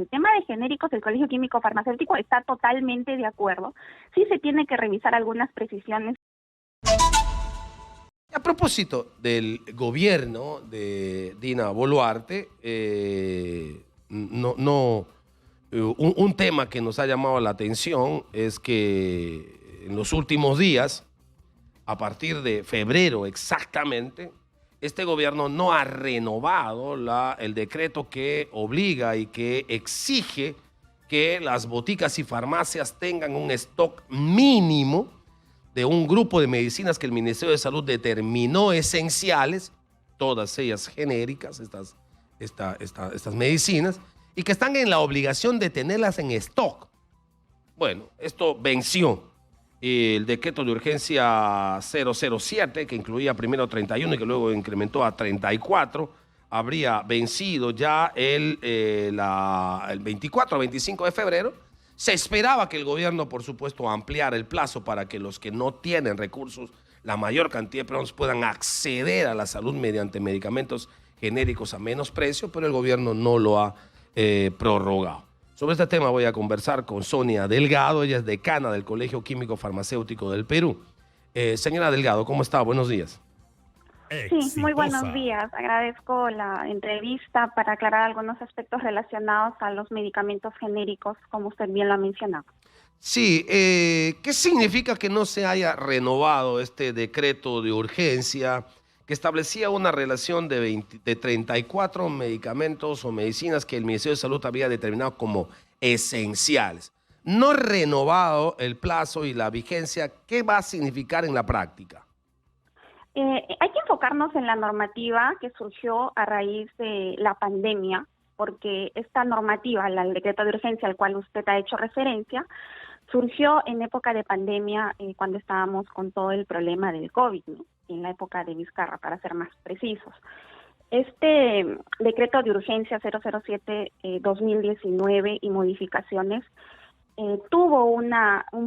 el tema de genéricos, el Colegio Químico Farmacéutico está totalmente de acuerdo. Sí se tiene que revisar algunas precisiones. A propósito del gobierno de Dina Boluarte, un tema que nos ha llamado la atención es que en los últimos días, a partir de febrero exactamente, este gobierno no ha renovado el decreto que obliga y que exige que las boticas y farmacias tengan un stock mínimo de un grupo de medicinas que el Ministerio de Salud determinó esenciales, todas ellas genéricas, estas medicinas, y que están en la obligación de tenerlas en stock. Bueno, esto venció. El decreto de urgencia 007, que incluía primero 31 y que luego incrementó a 34, habría vencido ya el 24 o 25 de febrero. Se esperaba que el gobierno, por supuesto, ampliara el plazo para que los que no tienen recursos, la mayor cantidad de personas puedan acceder a la salud mediante medicamentos genéricos a menos precio, pero el gobierno no lo ha prorrogado. Sobre este tema voy a conversar con Sonia Delgado, ella es decana del Colegio Químico Farmacéutico del Perú. Señora Delgado, ¿cómo está? Buenos días. Sí, muy buenos días. Agradezco la entrevista para aclarar algunos aspectos relacionados a los medicamentos genéricos, como usted bien lo ha mencionado. Sí, ¿qué significa que no se haya renovado este decreto de urgencia que establecía una relación de 34 medicamentos o medicinas que el Ministerio de Salud había determinado como esenciales? No renovado el plazo y la vigencia, ¿qué va a significar en la práctica? Hay que enfocarnos en la normativa que surgió a raíz de la pandemia, porque esta normativa, el decreto de urgencia al cual usted ha hecho referencia, surgió en época de pandemia, cuando estábamos con todo el problema del COVID, ¿no? En la época de Vizcarra, para ser más precisos. Este decreto de urgencia 007-2019 y modificaciones tuvo un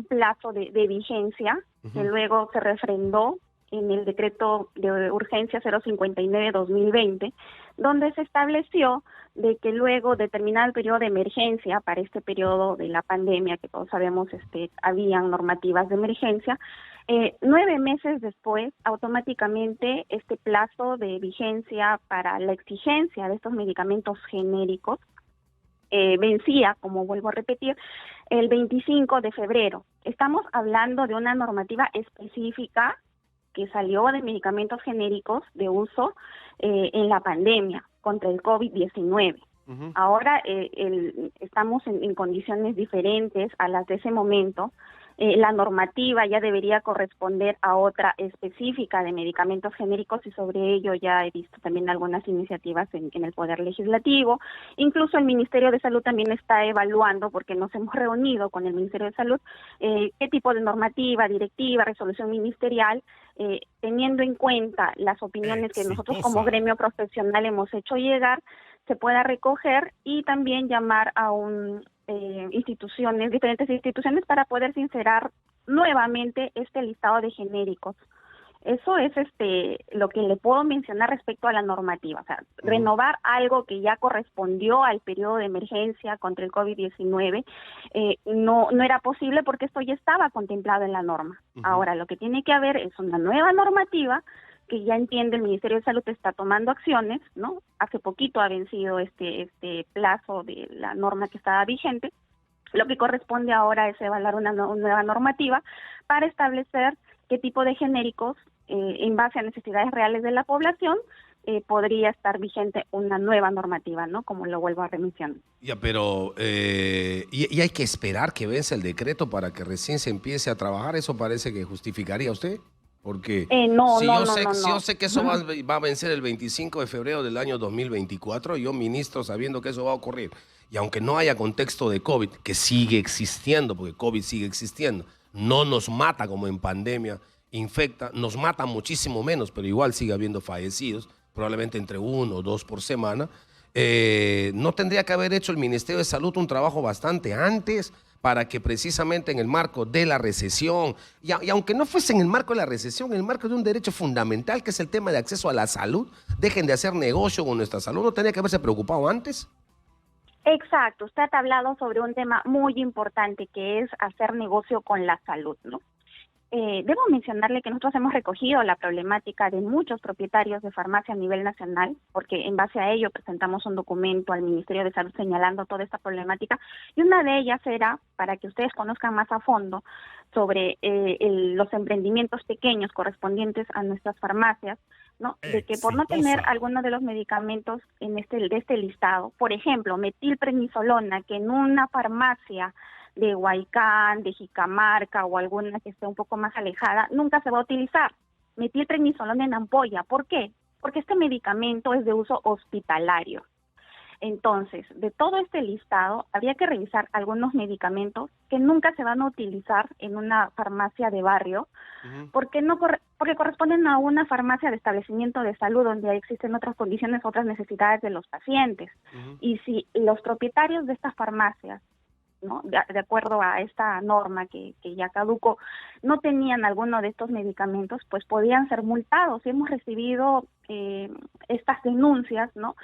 plazo de vigencia que luego se refrendó en el decreto de urgencia 059-2020, donde se estableció de que luego de terminar el periodo de emergencia, para este periodo de la pandemia, que todos sabemos habían normativas de emergencia, 9 meses después, automáticamente este plazo de vigencia para la exigencia de estos medicamentos genéricos vencía, como vuelvo a repetir, el 25 de febrero. Estamos hablando de una normativa específica que salió de medicamentos genéricos de uso en la pandemia contra el COVID-19. Ahora estamos en condiciones diferentes a las de ese momento. La normativa ya debería corresponder a otra específica de medicamentos genéricos y sobre ello ya he visto también algunas iniciativas en el Poder Legislativo. Incluso el Ministerio de Salud también está evaluando, porque nos hemos reunido con el Ministerio de Salud, qué tipo de normativa, directiva, resolución ministerial, teniendo en cuenta las opiniones que nosotros como gremio profesional hemos hecho llegar, se pueda recoger y también llamar a diferentes instituciones para poder sincerar nuevamente este listado de genéricos. Eso es lo que le puedo mencionar respecto a la normativa. O sea, renovar algo que ya correspondió al periodo de emergencia contra el COVID-19 no era posible porque esto ya estaba contemplado en la norma. Ahora, lo que tiene que haber es una nueva normativa que ya entiende el Ministerio de Salud está tomando acciones, ¿no? Hace poquito ha vencido este plazo de la norma que estaba vigente. Lo que corresponde ahora es evaluar una nueva normativa para establecer qué tipo de genéricos, en base a necesidades reales de la población, podría estar vigente una nueva normativa, ¿no? Como lo vuelvo a mencionar. Ya, pero y hay que esperar que vence el decreto para que recién se empiece a trabajar. ¿Eso parece que justificaría usted? Porque si yo sé que eso va a vencer el 25 de febrero del año 2024, yo ministro sabiendo que eso va a ocurrir, y aunque no haya contexto de COVID, que sigue existiendo, porque COVID sigue existiendo, no nos mata como en pandemia, infecta, nos mata muchísimo menos, pero igual sigue habiendo fallecidos, probablemente entre 1 o 2 por semana. ¿No tendría que haber hecho el Ministerio de Salud un trabajo bastante antes para que precisamente en el marco de la recesión, y aunque no fuese en el marco de la recesión, en el marco de un derecho fundamental que es el tema de acceso a la salud, dejen de hacer negocio con nuestra salud? ¿No tenía que haberse preocupado antes? Exacto, usted ha hablado sobre un tema muy importante que es hacer negocio con la salud, ¿no? Debo mencionarle que nosotros hemos recogido la problemática de muchos propietarios de farmacia a nivel nacional, porque en base a ello presentamos un documento al Ministerio de Salud señalando toda esta problemática, y una de ellas era, para que ustedes conozcan más a fondo, sobre los emprendimientos pequeños correspondientes a nuestras farmacias, ¿no? De que por no tener alguno de los medicamentos de este listado, por ejemplo, metilprednisolona, que en una farmacia de Huaycán, de Jicamarca o alguna que esté un poco más alejada, nunca se va a utilizar. Metilprednisolona en ampolla. ¿Por qué? Porque este medicamento es de uso hospitalario. Entonces, de todo este listado, habría que revisar algunos medicamentos que nunca se van a utilizar en una farmacia de barrio, porque corresponden a una farmacia de establecimiento de salud donde existen otras condiciones, otras necesidades de los pacientes. Y si los propietarios de estas farmacias, ¿no? De acuerdo a esta norma que ya caducó, no tenían alguno de estos medicamentos, pues podían ser multados. Y hemos recibido estas denuncias, ¿no?,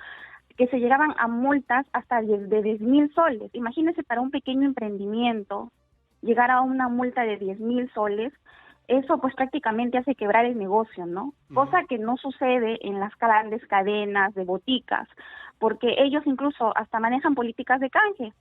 que se llegaban a multas hasta de 10,000 soles. Imagínense, para un pequeño emprendimiento llegar a una multa de 10,000 soles, eso pues prácticamente hace quebrar el negocio, ¿no? Cosa que no sucede en las grandes cadenas de boticas, porque ellos incluso hasta manejan políticas de canje.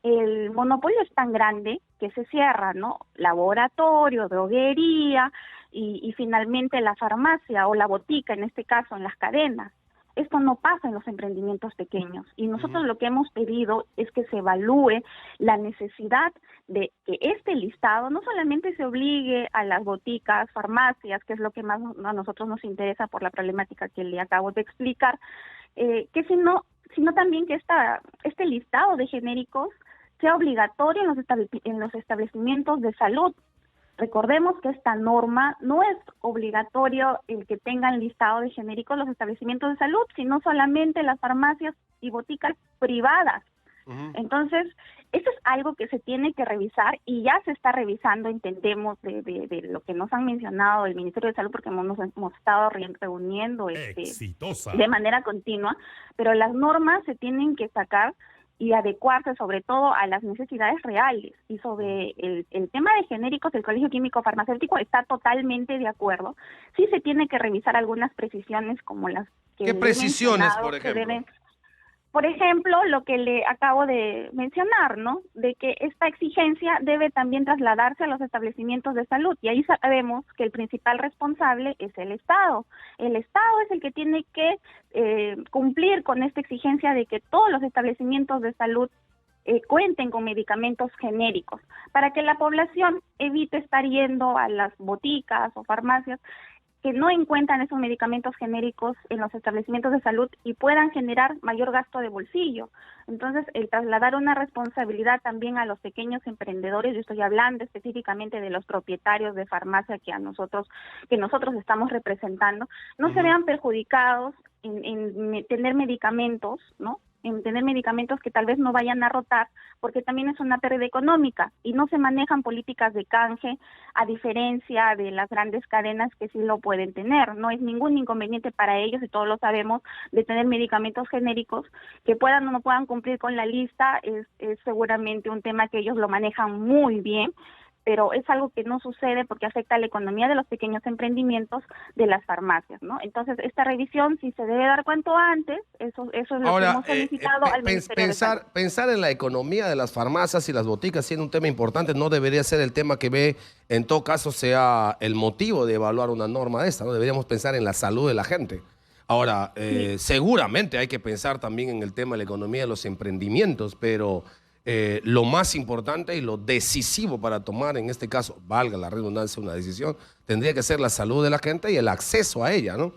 El monopolio es tan grande que se cierra, ¿no? Laboratorio, droguería y finalmente la farmacia o la botica, en este caso en las cadenas. Esto no pasa en los emprendimientos pequeños y nosotros lo que hemos pedido es que se evalúe la necesidad de que este listado no solamente se obligue a las boticas, farmacias, que es lo que más a nosotros nos interesa por la problemática que le acabo de explicar, que sino también que este listado de genéricos sea obligatorio en los establecimientos de salud. Recordemos que esta norma no es obligatorio el que tengan listado de genéricos los establecimientos de salud, sino solamente las farmacias y boticas privadas. Entonces, eso es algo que se tiene que revisar y ya se está revisando, entendemos, de lo que nos han mencionado el Ministerio de Salud, porque hemos estado reuniendo de manera continua, pero las normas se tienen que sacar y adecuarse sobre todo a las necesidades reales. Y sobre el tema de genéricos, el Colegio Químico Farmacéutico está totalmente de acuerdo. Sí se tiene que revisar algunas precisiones como las que... ¿Qué precisiones, por ejemplo? Por ejemplo, lo que le acabo de mencionar, ¿no? De que esta exigencia debe también trasladarse a los establecimientos de salud. Y ahí sabemos que el principal responsable es el Estado. El Estado es el que tiene que cumplir con esta exigencia de que todos los establecimientos de salud cuenten con medicamentos genéricos, para que la población evite estar yendo a las boticas o farmacias que no encuentran esos medicamentos genéricos en los establecimientos de salud y puedan generar mayor gasto de bolsillo. Entonces, el trasladar una responsabilidad también a los pequeños emprendedores, yo estoy hablando específicamente de los propietarios de farmacia que nosotros estamos representando, no se vean perjudicados en tener medicamentos, ¿no?, en tener medicamentos que tal vez no vayan a rotar, porque también es una pérdida económica y no se manejan políticas de canje, a diferencia de las grandes cadenas que sí lo pueden tener. No es ningún inconveniente para ellos, y todos lo sabemos, de tener medicamentos genéricos que puedan o no puedan cumplir con la lista. Es seguramente un tema que ellos lo manejan muy bien, pero es algo que no sucede porque afecta a la economía de los pequeños emprendimientos de las farmacias, ¿no? Entonces, esta revisión sí se debe dar cuanto antes, eso es lo que hemos solicitado al Ministerio de Salud. Pensar en la economía de las farmacias y las boticas siendo un tema importante no debería ser el tema que en todo caso sea el motivo de evaluar una norma de esta, ¿no? Deberíamos pensar en la salud de la gente. Ahora, seguramente hay que pensar también en el tema de la economía de los emprendimientos, pero... lo más importante y lo decisivo para tomar, en este caso, valga la redundancia, una decisión, tendría que ser la salud de la gente y el acceso a ella, ¿no?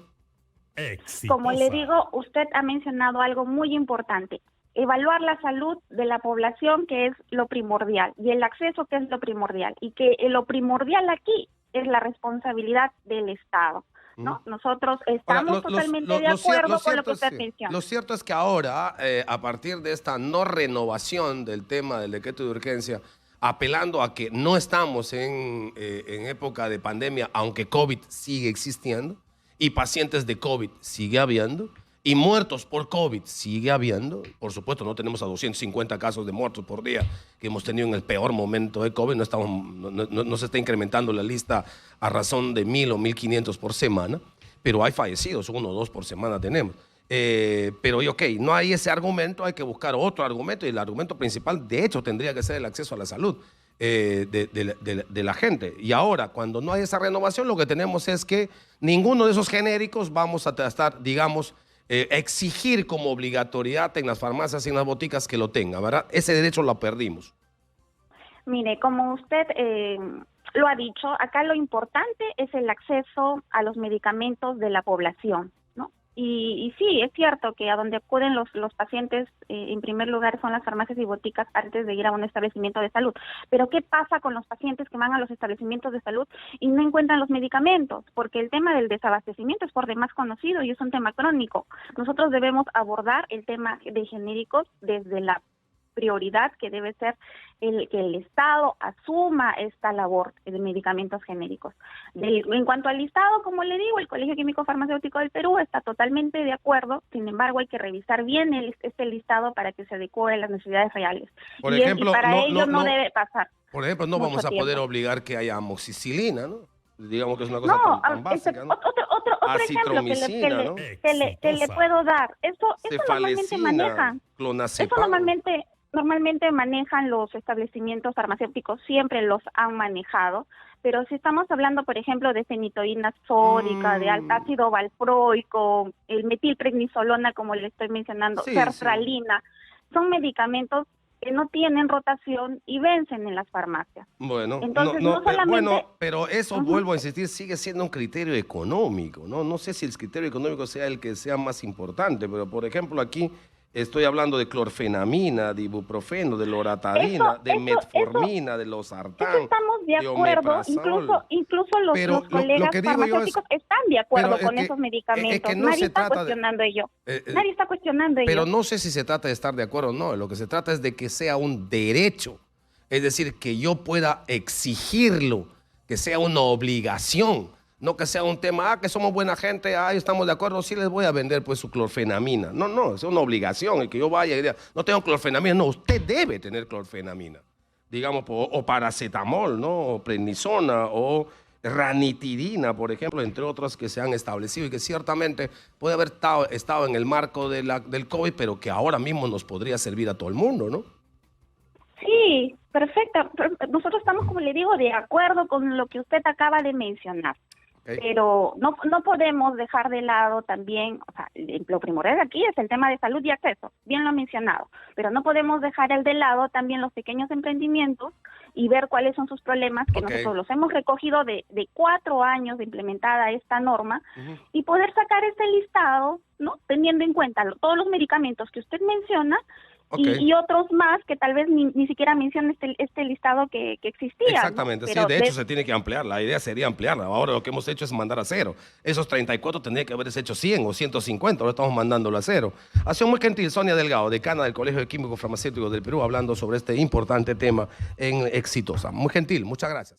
Exitosa. Como le digo, usted ha mencionado algo muy importante: evaluar la salud de la población, que es lo primordial, y el acceso, que es lo primordial, y que lo primordial aquí es la responsabilidad del Estado, ¿no? Nosotros estamos totalmente de acuerdo con lo que usted menciona. Lo cierto es que ahora, a partir de esta no renovación del tema del decreto de urgencia, apelando a que no estamos en época de pandemia, aunque COVID sigue existiendo y pacientes de COVID sigue habiendo, Y muertos por COVID sigue habiendo. Por supuesto, no tenemos a 250 casos de muertos por día que hemos tenido en el peor momento de COVID. No se está incrementando la lista a razón de 1.000 o 1.500 por semana, pero hay fallecidos, 1 o 2 por semana tenemos. Pero ok, no hay ese argumento, hay que buscar otro argumento, y el argumento principal, de hecho, tendría que ser el acceso a la salud de la gente. Y ahora, cuando no hay esa renovación, lo que tenemos es que ninguno de esos genéricos vamos a estar, digamos, exigir como obligatoriedad en las farmacias y en las boticas que lo tengan, ¿verdad? Ese derecho lo perdimos. Mire, como usted lo ha dicho, acá lo importante es el acceso a los medicamentos de la población, ¿no? Y sí, es cierto que a donde acuden los pacientes, en primer lugar, son las farmacias y boticas antes de ir a un establecimiento de salud. Pero ¿qué pasa con los pacientes que van a los establecimientos de salud y no encuentran los medicamentos? Porque el tema del desabastecimiento es por demás conocido y es un tema crónico. Nosotros debemos abordar el tema de genéricos desde la prioridad que debe ser que el Estado asuma esta labor de medicamentos genéricos. En cuanto al listado, como le digo, el Colegio Químico Farmacéutico del Perú está totalmente de acuerdo. Sin embargo, hay que revisar bien este listado para que se adecue a las necesidades reales. Por ejemplo, y para ello no debe pasar. Por ejemplo, no vamos a poder obligar que haya amoxicilina, ¿no? Digamos que es una cosa tan básica, ¿no? Otro ejemplo que le puedo dar. Eso normalmente manejan. Eso normalmente manejan los establecimientos farmacéuticos, siempre los han manejado, pero si estamos hablando, por ejemplo, de fenitoína sódica, de ácido valproico, el metilprednisolona, como le estoy mencionando, sertralina, son medicamentos que no tienen rotación y vencen en las farmacias. Bueno, entonces, no solamente... pero eso, vuelvo a insistir, sigue siendo un criterio económico, ¿no? No sé si el criterio económico sea el que sea más importante, pero por ejemplo aquí estoy hablando de clorfenamina, de ibuprofeno, de loratadina, de metformina, de losartán. Eso estamos de acuerdo, incluso los colegas farmacéuticos están de acuerdo con esos medicamentos. Nadie está cuestionando ello. Nadie está cuestionando ello. Pero no sé si se trata de estar de acuerdo o no. Lo que se trata es de que sea un derecho. Es decir, que yo pueda exigirlo, que sea una obligación. No que sea un tema, que somos buena gente, estamos de acuerdo, sí les voy a vender pues su clorfenamina. No, es una obligación el que yo vaya y diga, no tengo clorfenamina. No, usted debe tener clorfenamina. Digamos, o paracetamol, ¿no? O prednisona, o ranitidina, por ejemplo, entre otras que se han establecido y que ciertamente puede haber estado en el marco del COVID, pero que ahora mismo nos podría servir a todo el mundo, ¿no? Sí, perfecto. Nosotros estamos, como le digo, de acuerdo con lo que usted acaba de mencionar. Pero no podemos dejar de lado también, o sea, lo primordial aquí es el tema de salud y acceso, bien lo ha mencionado, pero no podemos dejar de lado también los pequeños emprendimientos y ver cuáles son sus problemas, que nosotros los hemos recogido de 4 años de implementada esta norma, y poder sacar este listado, ¿no? Teniendo en cuenta todos los medicamentos que usted menciona, y otros más que tal vez ni siquiera menciona este listado que existía. Exactamente, ¿no? Sí, de hecho se tiene que ampliar, la idea sería ampliarla. Ahora lo que hemos hecho es mandar a 0. Esos 34 tendría que haberse hecho 100 o 150, ahora estamos mandándolo a 0. Ha sido muy gentil Sonia Delgado, decana del Colegio de Químicos Farmacéuticos del Perú, hablando sobre este importante tema en Exitosa. Muy gentil, muchas gracias.